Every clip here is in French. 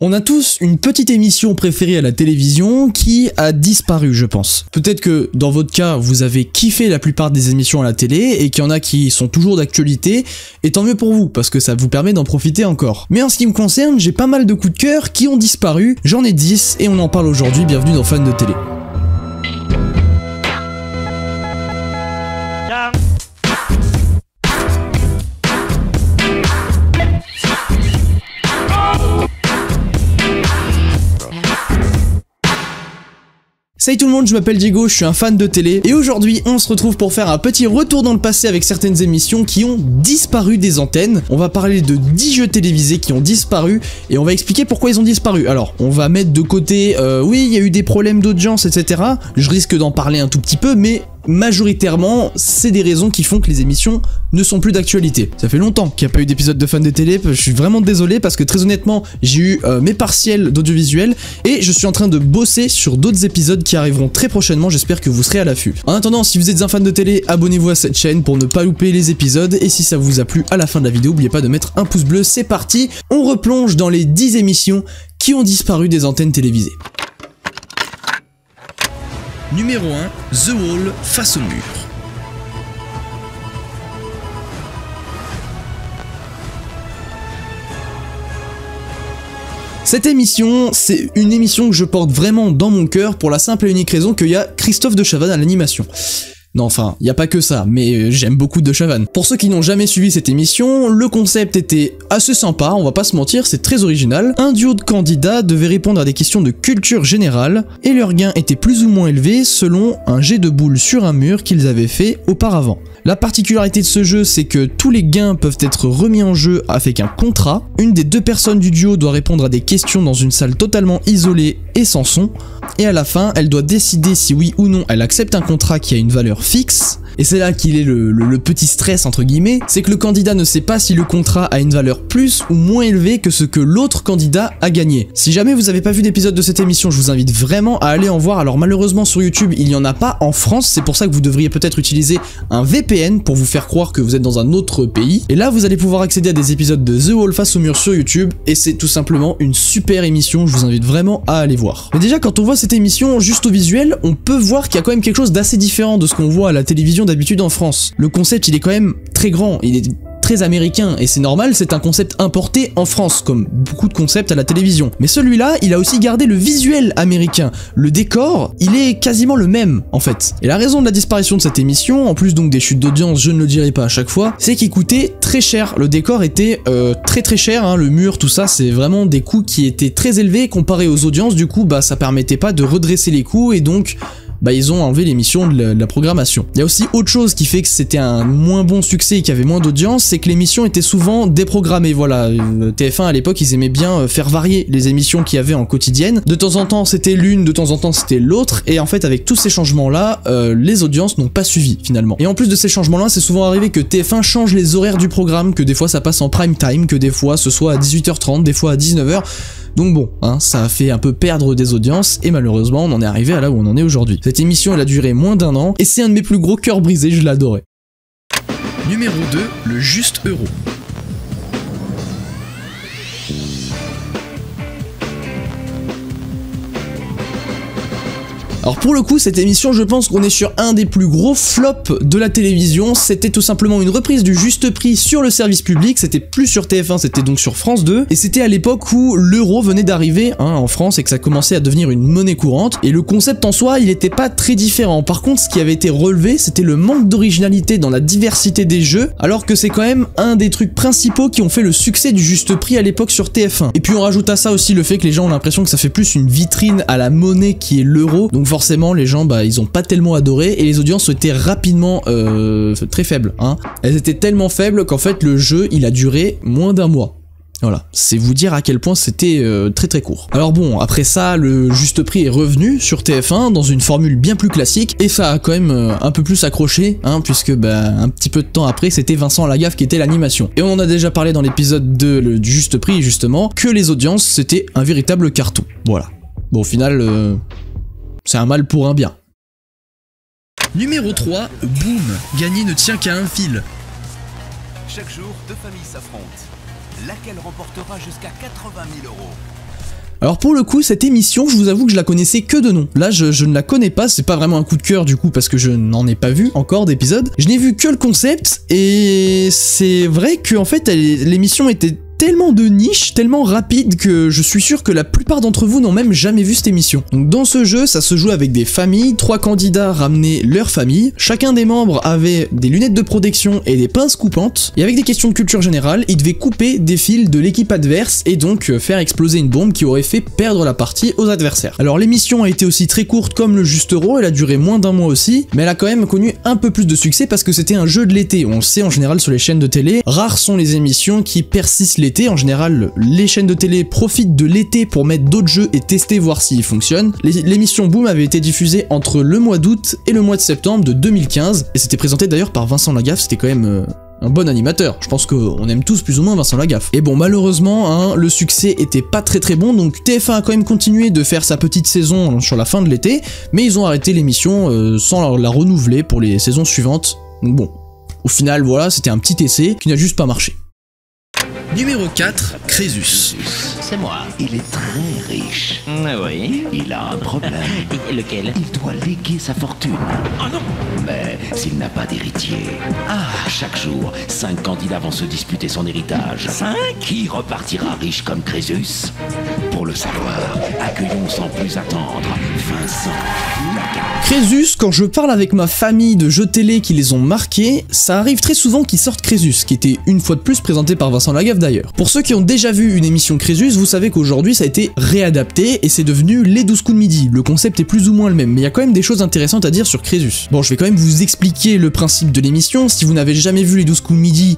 On a tous une petite émission préférée à la télévision qui a disparu, je pense. Peut-être que dans votre cas, vous avez kiffé la plupart des émissions à la télé et qu'il y en a qui sont toujours d'actualité, et tant mieux pour vous, parce que ça vous permet d'en profiter encore. Mais en ce qui me concerne, j'ai pas mal de coups de cœur qui ont disparu, j'en ai 10 et on en parle aujourd'hui, bienvenue dans Fan de Télé. Salut tout le monde, je m'appelle Diego, je suis un fan de télé et aujourd'hui on se retrouve pour faire un petit retour dans le passé avec certaines émissions qui ont disparu des antennes. On va parler de 10 jeux télévisés qui ont disparu et on va expliquer pourquoi ils ont disparu. Alors on va mettre de côté, oui il y a eu des problèmes d'audience etc. Je risque d'en parler un tout petit peu mais majoritairement c'est des raisons qui font que les émissions ne sont plus d'actualité. Ça fait longtemps qu'il n'y a pas eu d'épisode de Fan de Télé, je suis vraiment désolé parce que très honnêtement j'ai eu mes partiels d'audiovisuel et je suis en train de bosser sur d'autres épisodes qui arriveront très prochainement, j'espère que vous serez à l'affût. En attendant, si vous êtes un fan de télé, abonnez-vous à cette chaîne pour ne pas louper les épisodes et si ça vous a plu à la fin de la vidéo, n'oubliez pas de mettre un pouce bleu, c'est parti, on replonge dans les 10 émissions qui ont disparu des antennes télévisées. Numéro 1, The Wall face au mur. Cette émission, c'est une émission que je porte vraiment dans mon cœur pour la simple et unique raison qu'il y a Christophe de Chavannes à l'animation. Non, enfin, il n'y a pas que ça, mais j'aime beaucoup de Chavannes. Pour ceux qui n'ont jamais suivi cette émission, le concept était assez sympa, on va pas se mentir, c'est très original. Un duo de candidats devait répondre à des questions de culture générale, et leur gain était plus ou moins élevé selon un jet de boules sur un mur qu'ils avaient fait auparavant. La particularité de ce jeu, c'est que tous les gains peuvent être remis en jeu avec un contrat. Une des deux personnes du duo doit répondre à des questions dans une salle totalement isolée et sans son. Et à la fin, elle doit décider si oui ou non elle accepte un contrat qui a une valeur fixe. Et c'est là qu'il est le petit stress entre guillemets, c'est que le candidat ne sait pas si le contrat a une valeur plus ou moins élevée que ce que l'autre candidat a gagné. Si jamais vous n'avez pas vu d'épisode de cette émission, je vous invite vraiment à aller en voir. Alors malheureusement sur YouTube, il n'y en a pas en France, c'est pour ça que vous devriez peut-être utiliser un VPN pour vous faire croire que vous êtes dans un autre pays. Et là vous allez pouvoir accéder à des épisodes de The Wall face au mur sur YouTube et c'est tout simplement une super émission, je vous invite vraiment à aller voir. Mais déjà quand on voit cette émission juste au visuel, on peut voir qu'il y a quand même quelque chose d'assez différent de ce qu'on voit à la télévision d'habitude en France. Le concept il est quand même très grand, il est très américain et c'est normal, c'est un concept importé en France comme beaucoup de concepts à la télévision. Mais celui-là, il a aussi gardé le visuel américain. Le décor, il est quasiment le même en fait. Et la raison de la disparition de cette émission, en plus donc des chutes d'audience, je ne le dirai pas à chaque fois, c'est qu'il coûtait très cher. Le décor était très cher, hein, le mur, tout ça, c'est vraiment des coûts qui étaient très élevés comparés aux audiences. Du coup, bah ça permettait pas de redresser les coûts et donc bah ils ont enlevé l'émission de la programmation. Il y a aussi autre chose qui fait que c'était un moins bon succès et qu'il y avait moins d'audience, c'est que l'émission était souvent déprogrammée. Voilà, TF1 à l'époque ils aimaient bien faire varier les émissions qu'il y avait en quotidienne. De temps en temps c'était l'une, de temps en temps c'était l'autre, et en fait avec tous ces changements là, les audiences n'ont pas suivi finalement. Et en plus de ces changements là, c'est souvent arrivé que TF1 change les horaires du programme, que des fois ça passe en prime time, que des fois ce soit à 18h30, des fois à 19h. Donc bon, hein, ça a fait un peu perdre des audiences et malheureusement on en est arrivé à là où on en est aujourd'hui. Cette émission elle a duré moins d'1 an et c'est un de mes plus gros cœurs brisés, je l'adorais. Numéro 2, le juste euro. Alors pour le coup, cette émission, je pense qu'on est sur un des plus gros flops de la télévision. C'était tout simplement une reprise du Juste Prix sur le service public. C'était plus sur TF1, c'était donc sur France 2. Et c'était à l'époque où l'euro venait d'arriver en France et que ça commençait à devenir une monnaie courante. Et le concept en soi, il était pas très différent. Par contre, ce qui avait été relevé, c'était le manque d'originalité dans la diversité des jeux, alors que c'est quand même un des trucs principaux qui ont fait le succès du Juste Prix à l'époque sur TF1. Et puis on rajoute à ça aussi le fait que les gens ont l'impression que ça fait plus une vitrine à la monnaie qui est l'euro. Donc forcément les gens bah ils ont pas tellement adoré et les audiences étaient rapidement très faibles, hein. Elles étaient tellement faibles qu'en fait le jeu il a duré moins d'1 mois. Voilà, c'est vous dire à quel point c'était très court. Alors bon, après ça, le Juste Prix est revenu sur TF1 dans une formule bien plus classique et ça a quand même un peu plus accroché, hein, puisque bah, un petit peu de temps après, c'était Vincent Lagaffe qui était l'animation. Et on en a déjà parlé dans l'épisode du Juste Prix justement, que les audiences c'était un véritable carton. Voilà. Bon au final, c'est un mal pour un bien. Numéro 3, boum, gagner ne tient qu'à un fil. Chaque jour, deux familles s'affrontent. Laquelle remportera jusqu'à 80 000 €? Alors pour le coup, cette émission, je vous avoue que je la connaissais que de nom. Là, je ne la connais pas, c'est pas vraiment un coup de cœur du coup parce que je n'en ai pas vu encore d'épisode. Je n'ai vu que le concept et c'est vrai que en fait, l'émission était tellement de niche, tellement rapide que je suis sûr que la plupart d'entre vous n'ont même jamais vu cette émission. Donc dans ce jeu, ça se joue avec des familles, 3 candidats ramenaient leur famille, chacun des membres avait des lunettes de protection et des pinces coupantes, et avec des questions de culture générale, ils devaient couper des fils de l'équipe adverse et donc faire exploser une bombe qui aurait fait perdre la partie aux adversaires. Alors l'émission a été aussi très courte comme le Juste Euro, elle a duré moins d'1 mois aussi, mais elle a quand même connu un peu plus de succès parce que c'était un jeu de l'été. On le sait en général sur les chaînes de télé, rares sont les émissions qui persistent l'été. En général, les chaînes de télé profitent de l'été pour mettre d'autres jeux et tester voir s'ils fonctionnent. L'émission Boom avait été diffusée entre le mois d'août et le mois de septembre de 2015 et c'était présenté d'ailleurs par Vincent Lagaffe, c'était quand même un bon animateur. Je pense qu'on aime tous plus ou moins Vincent Lagaffe. Et bon, malheureusement, hein, le succès était pas très bon, donc TF1 a quand même continué de faire sa petite saison sur la fin de l'été, mais ils ont arrêté l'émission sans la renouveler pour les saisons suivantes. Donc bon, au final, voilà, c'était un petit essai qui n'a juste pas marché. Numéro 4, Crésus. C'est moi. Il est très riche. Oui. Il a un problème. Lequel? Il doit léguer sa fortune. Oh non. Mais s'il n'a pas d'héritier, chaque jour, 5 candidats vont se disputer son héritage. 5? Qui repartira riche comme Crésus? Pour le savoir, accueillons sans plus attendre Vincent Lagaffe. Crésus, quand je parle avec ma famille de jeux télé qui les ont marqués, ça arrive très souvent qu'ils sortent Crésus, qui était une fois de plus présenté par Vincent Lagaffe d'ailleurs. Pour ceux qui ont déjà vu une émission Crésus, vous savez qu'aujourd'hui ça a été réadapté et c'est devenu les 12 coups de midi. Le concept est plus ou moins le même, mais il y a quand même des choses intéressantes à dire sur Crésus. Bon, je vais quand même vous expliquer le principe de l'émission. Si vous n'avez jamais vu les 12 coups de midi,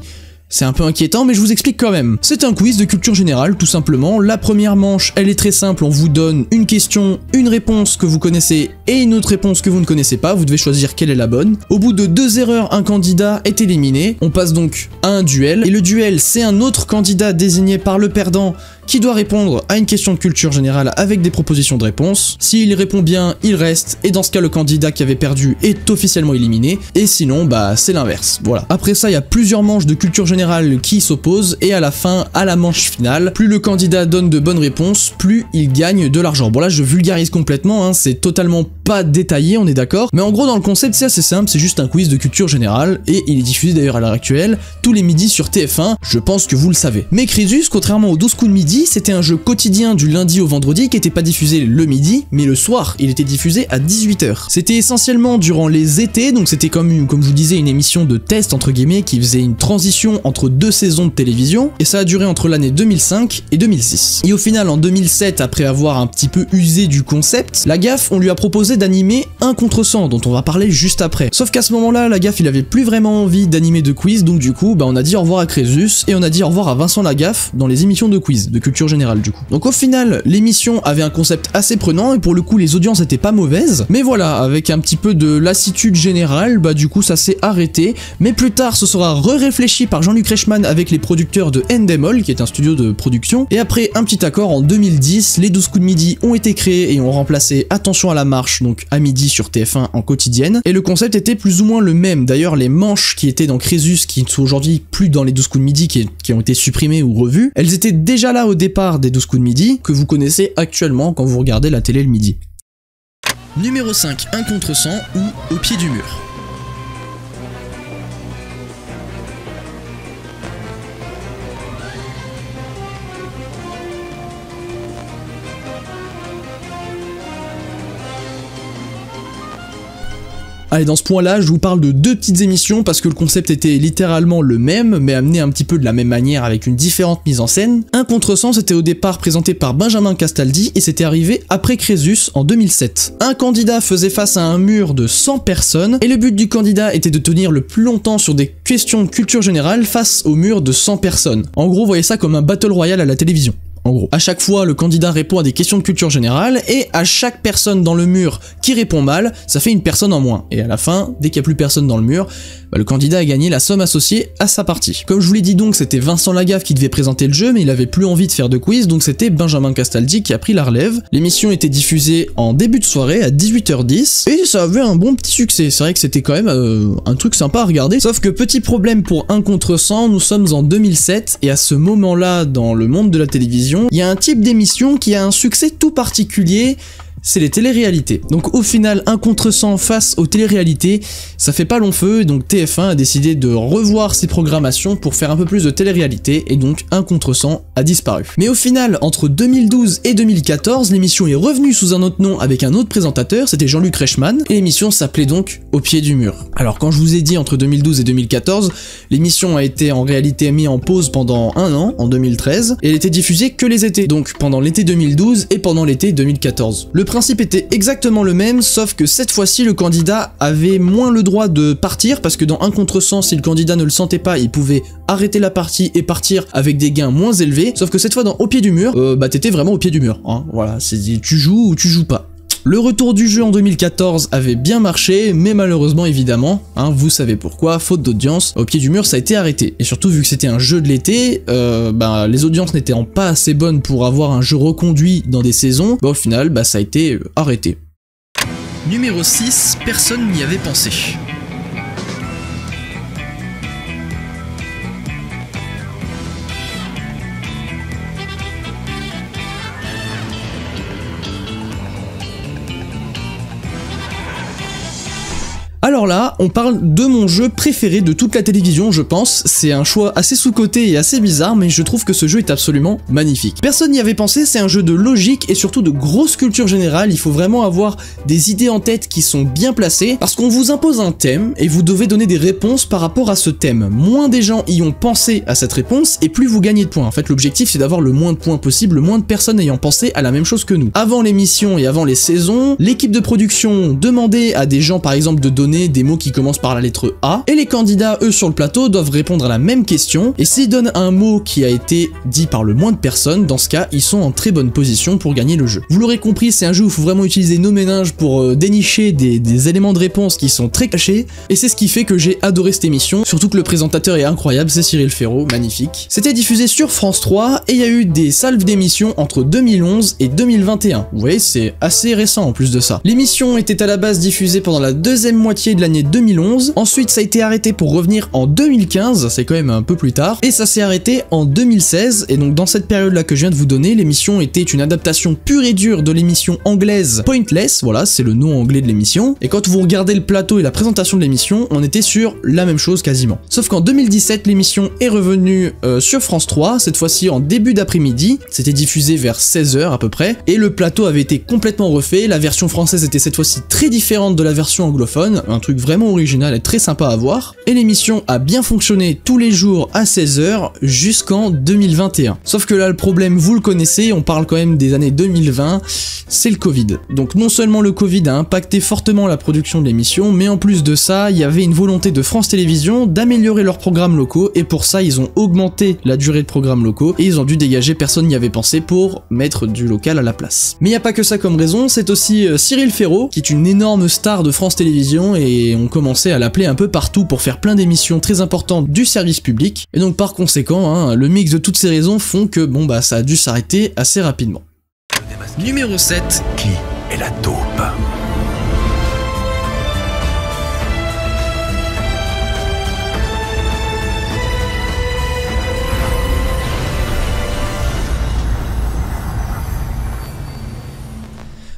c'est un peu inquiétant, mais je vous explique quand même. C'est un quiz de culture générale, tout simplement. La première manche, elle est très simple, on vous donne une question, une réponse que vous connaissez et une autre réponse que vous ne connaissez pas, vous devez choisir quelle est la bonne. Au bout de 2 erreurs, un candidat est éliminé. On passe donc à un duel, et le duel, c'est un autre candidat désigné par le perdant qui doit répondre à une question de culture générale avec des propositions de réponse. S'il répond bien, il reste, et dans ce cas, le candidat qui avait perdu est officiellement éliminé, et sinon, bah, c'est l'inverse. Voilà. Après ça, il y a plusieurs manches de culture générale qui s'opposent, et à la fin, à la manche finale, plus le candidat donne de bonnes réponses, plus il gagne de l'argent. Bon là, je vulgarise complètement, hein, c'est totalement pas détaillé, on est d'accord, mais en gros, dans le concept, c'est assez simple, c'est juste un quiz de culture générale, et il est diffusé d'ailleurs à l'heure actuelle, tous les midis sur TF1, je pense que vous le savez. Mais Crésus, contrairement aux 12 coups de midi, c'était un jeu quotidien du lundi au vendredi qui était pas diffusé le midi, mais le soir, il était diffusé à 18h. C'était essentiellement durant les étés, donc c'était comme je vous disais, une émission de test entre guillemets qui faisait une transition entre 2 saisons de télévision, et ça a duré entre l'année 2005 et 2006. Et au final, en 2007, après avoir un petit peu usé du concept, Lagaffe, on lui a proposé d'animer 1 contre 100, dont on va parler juste après. Sauf qu'à ce moment-là, Lagaffe, il avait plus vraiment envie d'animer de quiz, donc du coup, bah on a dit au revoir à Crésus, et on a dit au revoir à Vincent Lagaffe dans les émissions de quiz, de culture générale du coup. Donc au final, l'émission avait un concept assez prenant, et pour le coup, les audiences étaient pas mauvaises, mais voilà, avec un petit peu de lassitude générale, bah du coup, ça s'est arrêté, mais plus tard, ce sera réfléchi par Jean-Luc Reichmann avec les producteurs de Endemol, qui est un studio de production, et après un petit accord en 2010, les 12 coups de midi ont été créés et ont remplacé Attention à la marche, donc à midi sur TF1 en quotidienne, et le concept était plus ou moins le même. D'ailleurs, les manches qui étaient dans Crésus, qui ne sont aujourd'hui plus dans les 12 coups de midi, qui ont été supprimées ou revues, elles étaient déjà là au départ des 12 coups de midi, que vous connaissez actuellement quand vous regardez la télé le midi. Numéro 5, 1 contre 100 ou au pied du mur. Allez, dans ce point-là, je vous parle de 2 petites émissions parce que le concept était littéralement le même, mais amené un petit peu de la même manière avec une différente mise en scène. 1 contre 100, c'était au départ présenté par Benjamin Castaldi et c'était arrivé après Crésus en 2007. Un candidat faisait face à un mur de 100 personnes et le but du candidat était de tenir le plus longtemps sur des questions de culture générale face au mur de 100 personnes. En gros, voyez ça comme un battle royale à la télévision. En gros, à chaque fois, le candidat répond à des questions de culture générale, et à chaque personne dans le mur qui répond mal, ça fait une personne en moins. Et à la fin, dès qu'il n'y a plus personne dans le mur, le candidat a gagné la somme associée à sa partie. Comme je vous l'ai dit donc, c'était Vincent Lagaffe qui devait présenter le jeu, mais il avait plus envie de faire de quiz, donc c'était Benjamin Castaldi qui a pris la relève. L'émission était diffusée en début de soirée à 18h10, et ça avait un bon petit succès. C'est vrai que c'était quand même un truc sympa à regarder, sauf que petit problème pour 1 contre 100, nous sommes en 2007, et à ce moment-là, dans le monde de la télévision, il y a un type d'émission qui a un succès tout particulier, c'est les téléréalités. Donc au final, 1 contre 100 face aux téléréalités, ça fait pas long feu, et donc TF1 a décidé de revoir ses programmations pour faire un peu plus de téléréalité, et donc 1 contre 100 a disparu. Mais au final, entre 2012 et 2014, l'émission est revenue sous un autre nom avec un autre présentateur, c'était Jean-Luc Reichmann, et l'émission s'appelait donc Au pied du mur. Alors quand je vous ai dit entre 2012 et 2014, l'émission a été en réalité mise en pause pendant 1 an, en 2013, et elle était diffusée que les étés, donc pendant l'été 2012 et pendant l'été 2014. Le principe était exactement le même, sauf que cette fois-ci, le candidat avait moins le droit de partir, parce que dans 1 contre 100, si le candidat ne le sentait pas, il pouvait arrêter la partie et partir avec des gains moins élevés, sauf que cette fois dans Au pied du mur, t'étais vraiment au pied du mur, hein, voilà, c'est tu joues ou tu joues pas. Le retour du jeu en 2014 avait bien marché, mais malheureusement évidemment, hein, vous savez pourquoi, faute d'audience, Au pied du mur ça a été arrêté. Et surtout vu que c'était un jeu de l'été, les audiences n'étaient pas assez bonnes pour avoir un jeu reconduit dans des saisons, au final ça a été arrêté. Numéro 6, personne n'y avait pensé. Alors là, on parle de mon jeu préféré de toute la télévision, je pense. C'est un choix assez sous-coté et assez bizarre, mais je trouve que ce jeu est absolument magnifique. Personne n'y avait pensé, c'est un jeu de logique et surtout de grosse culture générale. Il faut vraiment avoir des idées en tête qui sont bien placées, parce qu'on vous impose un thème et vous devez donner des réponses par rapport à ce thème. Moins des gens y ont pensé à cette réponse, et plus vous gagnez de points. En fait, l'objectif c'est d'avoir le moins de points possible, le moins de personnes ayant pensé à la même chose que nous. Avant l'émission et avant les saisons, l'équipe de production demandait à des gens par exemple de donner des mots qui commencent par la lettre A, et les candidats, eux, sur le plateau, doivent répondre à la même question, et s'ils donnent un mot qui a été dit par le moins de personnes, dans ce cas, ils sont en très bonne position pour gagner le jeu. Vous l'aurez compris, c'est un jeu où il faut vraiment utiliser nos méninges pour dénicher des éléments de réponse qui sont très cachés, et c'est ce qui fait que j'ai adoré cette émission, surtout que le présentateur est incroyable, c'est Cyril Ferraud, magnifique. C'était diffusé sur France 3, et il y a eu des salves d'émissions entre 2011 et 2021. Vous voyez, c'est assez récent en plus de ça. L'émission était à la base diffusée pendant la deuxième moitié de l'année 2011, ensuite ça a été arrêté pour revenir en 2015, c'est quand même un peu plus tard, et ça s'est arrêté en 2016, et donc dans cette période là que je viens de vous donner, l'émission était une adaptation pure et dure de l'émission anglaise Pointless, voilà, c'est le nom anglais de l'émission, et quand vous regardez le plateau et la présentation de l'émission, on était sur la même chose quasiment. Sauf qu'en 2017, l'émission est revenue sur France 3, cette fois-ci en début d'après-midi, c'était diffusé vers 16h à peu près, et le plateau avait été complètement refait, la version française était cette fois-ci très différente de la version anglophone, un truc vraiment original et très sympa à voir, et l'émission a bien fonctionné tous les jours à 16h jusqu'en 2021. Sauf que là le problème, vous le connaissez, on parle quand même des années 2020, c'est le Covid. Donc non seulement le Covid a impacté fortement la production de l'émission, mais en plus de ça, il y avait une volonté de France Télévisions d'améliorer leurs programmes locaux, et pour ça ils ont augmenté la durée de programmes locaux, et ils ont dû dégager, personne n'y avait pensé, pour mettre du local à la place. Mais il n'y a pas que ça comme raison, c'est aussi Cyril Ferraud, qui est une énorme star de France Télévisions, et on commençait à l'appeler un peu partout pour faire plein d'émissions très importantes du service public, et donc par conséquent, le mix de toutes ces raisons font que ça a dû s'arrêter assez rapidement. Numéro 7. Qui est la taupe ?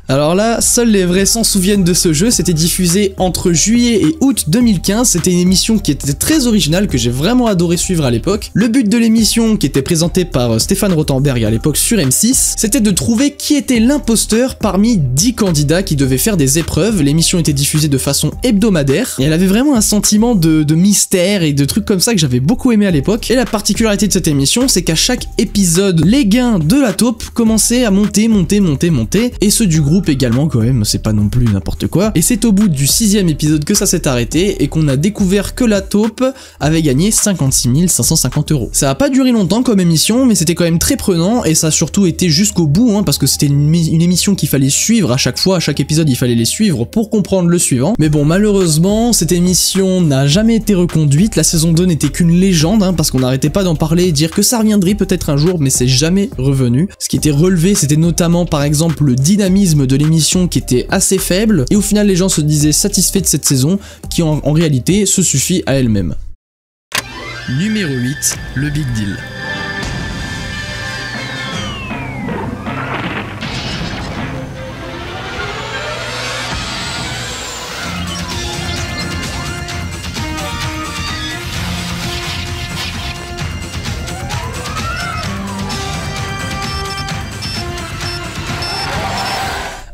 Alors là, seuls les vrais s'en souviennent de ce jeu, c'était diffusé entre juillet et août 2015, c'était une émission qui était très originale, que j'ai vraiment adoré suivre à l'époque. Le but de l'émission, qui était présenté par Stéphane Rothenberg à l'époque sur M6, c'était de trouver qui était l'imposteur parmi 10 candidats qui devaient faire des épreuves. L'émission était diffusée de façon hebdomadaire, et elle avait vraiment un sentiment de mystère et de trucs comme ça que j'avais beaucoup aimé à l'époque. Et la particularité de cette émission, c'est qu'à chaque épisode, les gains de la taupe commençaient à monter, et ceux du groupe Top également quand même, c'est pas non plus n'importe quoi. Et c'est au bout du 6e épisode que ça s'est arrêté et qu'on a découvert que la taupe avait gagné 56 550 €. Ça a pas duré longtemps comme émission, mais c'était quand même très prenant et ça a surtout été jusqu'au bout, hein, parce que c'était une émission qu'il fallait suivre à chaque fois, à chaque épisode il fallait les suivre pour comprendre le suivant. Mais bon, malheureusement, cette émission n'a jamais été reconduite, la saison 2 n'était qu'une légende, hein, parce qu'on n'arrêtait pas d'en parler et dire que ça reviendrait peut-être un jour, mais c'est jamais revenu. Ce qui était relevé, c'était notamment par exemple le dynamisme de l'émission qui était assez faible, et au final les gens se disaient satisfaits de cette saison, qui en réalité se suffit à elle-même. Numéro 8, le Big Deal.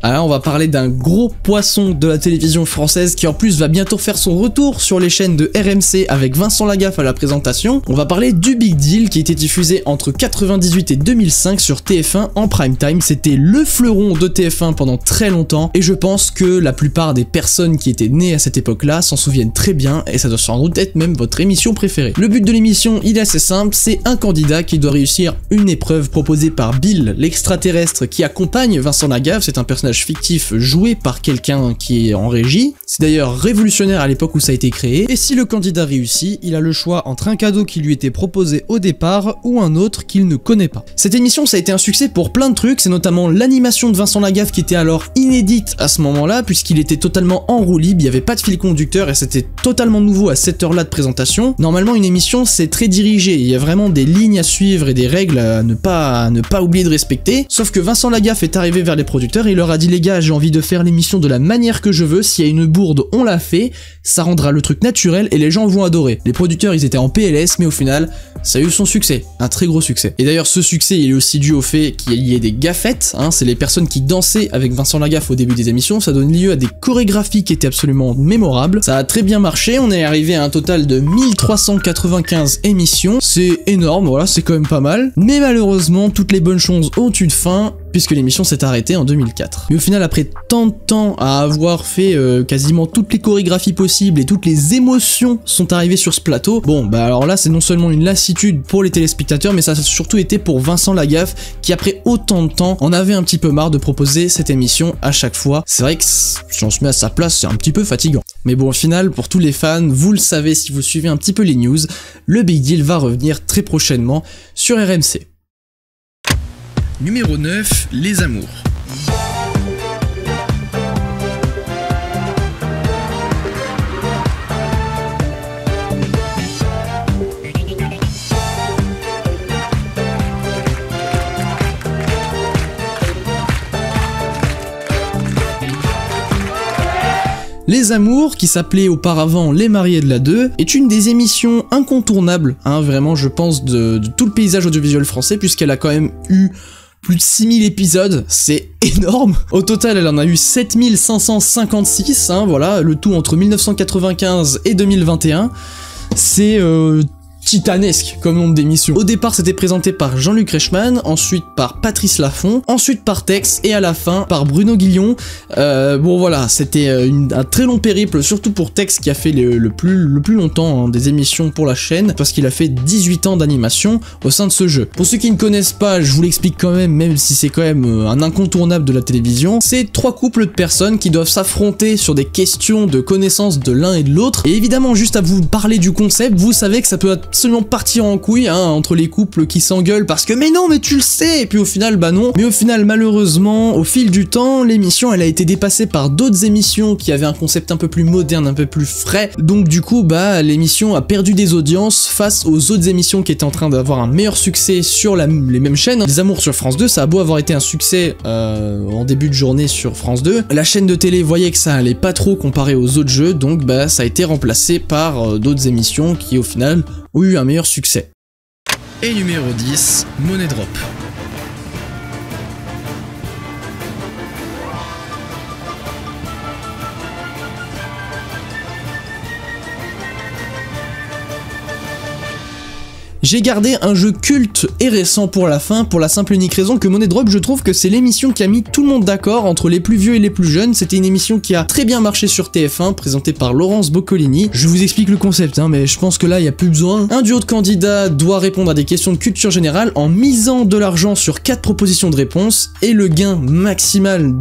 Alors on va parler d'un gros poisson de la télévision française qui en plus va bientôt faire son retour sur les chaînes de RMC avec Vincent Lagaffe à la présentation. On va parler du Big Deal qui était diffusé entre 98 et 2005 sur TF1 en prime time. C'était le fleuron de TF1 pendant très longtemps et je pense que la plupart des personnes qui étaient nées à cette époque-là s'en souviennent très bien et ça doit sans doute être même votre émission préférée. Le but de l'émission, il est assez simple, c'est un candidat qui doit réussir une épreuve proposée par Bill, l'extraterrestre qui accompagne Vincent Lagaffe. C'est un personnage fictif joué par quelqu'un qui est en régie. C'est d'ailleurs révolutionnaire à l'époque où ça a été créé. Et si le candidat réussit, il a le choix entre un cadeau qui lui était proposé au départ ou un autre qu'il ne connaît pas. Cette émission, ça a été un succès pour plein de trucs. C'est notamment l'animation de Vincent Lagaffe qui était alors inédite à ce moment-là puisqu'il était totalement en roue libre, il n'y avait pas de fil conducteur et c'était totalement nouveau à cette heure-là de présentation. Normalement, une émission, c'est très dirigé. Il y a vraiment des lignes à suivre et des règles à ne pas oublier de respecter. Sauf que Vincent Lagaffe est arrivé vers les producteurs et il leur a dit: les gars, j'ai envie de faire l'émission de la manière que je veux, s'il y a une bourde, on la fait, ça rendra le truc naturel et les gens vont adorer. Les producteurs, ils étaient en PLS, mais au final, ça a eu son succès, un très gros succès. Et d'ailleurs, ce succès, il est aussi dû au fait qu'il y ait des gaffettes, hein, c'est les personnes qui dansaient avec Vincent Lagaffe au début des émissions, ça donne lieu à des chorégraphies qui étaient absolument mémorables. Ça a très bien marché, on est arrivé à un total de 1395 émissions, c'est énorme, voilà, c'est quand même pas mal. Mais malheureusement, toutes les bonnes choses ont une fin, puisque l'émission s'est arrêtée en 2004. Mais au final, après tant de temps à avoir fait quasiment toutes les chorégraphies possibles et toutes les émotions sont arrivées sur ce plateau, bon bah alors là c'est non seulement une lassitude pour les téléspectateurs, mais ça a surtout été pour Vincent Lagaffe qui après autant de temps en avait un petit peu marre de proposer cette émission à chaque fois. C'est vrai que si on se met à sa place, c'est un petit peu fatigant. Mais bon, au final, pour tous les fans, vous le savez si vous suivez un petit peu les news, le Big Deal va revenir très prochainement sur RMC. Numéro 9, les amours. Les Amours, qui s'appelait auparavant Les Mariés de la 2, est une des émissions incontournables, hein, vraiment je pense, de tout le paysage audiovisuel français, puisqu'elle a quand même eu plus de 6000 épisodes, c'est énorme. Au total, elle en a eu 7556, hein, voilà, le tout entre 1995 et 2021. C'est titanesque comme nom d'émission. Au départ, c'était présenté par Jean-Luc Reichmann, ensuite par Patrice Laffont, ensuite par Tex, et à la fin par Bruno Guillon. Bon voilà, c'était un très long périple, surtout pour Tex qui a fait le plus longtemps, hein, des émissions pour la chaîne, parce qu'il a fait 18 ans d'animation au sein de ce jeu. Pour ceux qui ne connaissent pas, je vous l'explique quand même si c'est quand même un incontournable de la télévision, c'est 3 couples de personnes qui doivent s'affronter sur des questions de connaissances de l'un et de l'autre, et évidemment, juste à vous parler du concept, vous savez que ça peut absolument partir en couille, hein, entre les couples qui s'engueulent parce que mais non mais tu le sais, et puis au final bah non. Mais au final, malheureusement, au fil du temps, l'émission elle a été dépassée par d'autres émissions qui avaient un concept un peu plus moderne, un peu plus frais, donc du coup bah l'émission a perdu des audiences face aux autres émissions qui étaient en train d'avoir un meilleur succès sur les mêmes chaînes. Les Amours sur France 2, ça a beau avoir été un succès en début de journée sur France 2, la chaîne de télé voyait que ça allait pas trop comparé aux autres jeux, donc bah ça a été remplacé par d'autres émissions qui au final ont eu un meilleur succès. Et numéro 10, Money Drop. J'ai gardé un jeu culte et récent pour la fin, pour la simple et unique raison que Money Drop, je trouve que c'est l'émission qui a mis tout le monde d'accord, entre les plus vieux et les plus jeunes. C'était une émission qui a très bien marché sur TF1, présentée par Laurence Boccolini. Je vous explique le concept, mais je pense que là, il n'y a plus besoin. Un duo de candidats doit répondre à des questions de culture générale en misant de l'argent sur 4 propositions de réponse, et le gain maximal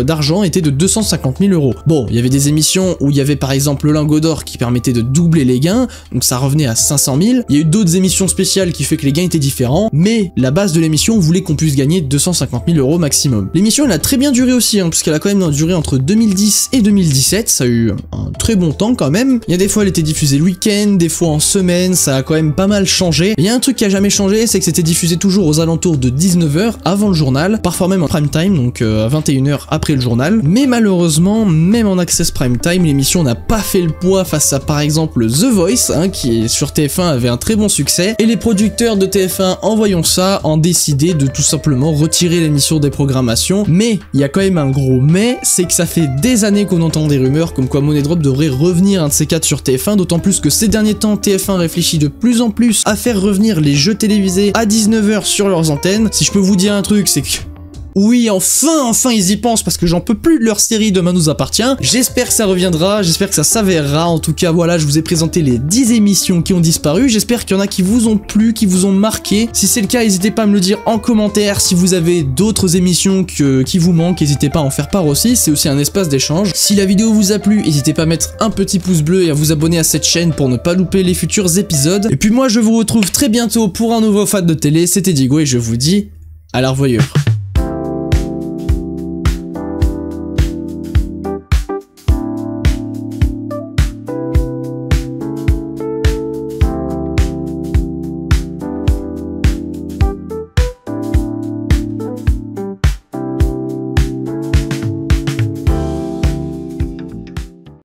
d'argent était de 250 000 €. Bon, il y avait des émissions où il y avait par exemple le lingot d'or qui permettait de doubler les gains, donc ça revenait à 500 000. Il y a eu d'autres émissions spéciales qui fait que les gains étaient différents, mais la base de l'émission voulait qu'on puisse gagner 250 000 € maximum. L'émission elle a très bien duré aussi, puisqu'elle a quand même duré entre 2010 et 2017, ça a eu un très bon temps quand même. Il y a des fois elle était diffusée le week-end, des fois en semaine, ça a quand même pas mal changé. Il y a un truc qui a jamais changé, c'est que c'était diffusé toujours aux alentours de 19 h avant le journal, parfois même en prime time, donc à 21 h après le journal. Mais malheureusement, même en access prime time, l'émission n'a pas fait le poids face à par exemple The Voice, qui sur TF1 avait un très bon succès. Et les producteurs de TF1, en voyant ça, ont décidé de tout simplement retirer l'émission des programmations. Mais il y a quand même un gros mais, c'est que ça fait des années qu'on entend des rumeurs comme quoi Money Drop devrait revenir un de ces 4 sur TF1, d'autant plus que ces derniers temps TF1 réfléchit de plus en plus à faire revenir les jeux télévisés à 19 h sur leurs antennes. Si je peux vous dire un truc, c'est que oui, enfin ils y pensent, parce que j'en peux plus de leur série Demain nous appartient. J'espère que ça reviendra, j'espère que ça s'avérera. En tout cas, voilà, je vous ai présenté les 10 émissions qui ont disparu. J'espère qu'il y en a qui vous ont plu, qui vous ont marqué. Si c'est le cas, n'hésitez pas à me le dire en commentaire. Si vous avez d'autres émissions qui vous manquent, n'hésitez pas à en faire part aussi. C'est aussi un espace d'échange. Si la vidéo vous a plu, n'hésitez pas à mettre un petit pouce bleu et à vous abonner à cette chaîne pour ne pas louper les futurs épisodes. Et puis moi, je vous retrouve très bientôt pour un nouveau fan de télé. C'était Digo et je vous dis à la revoyure.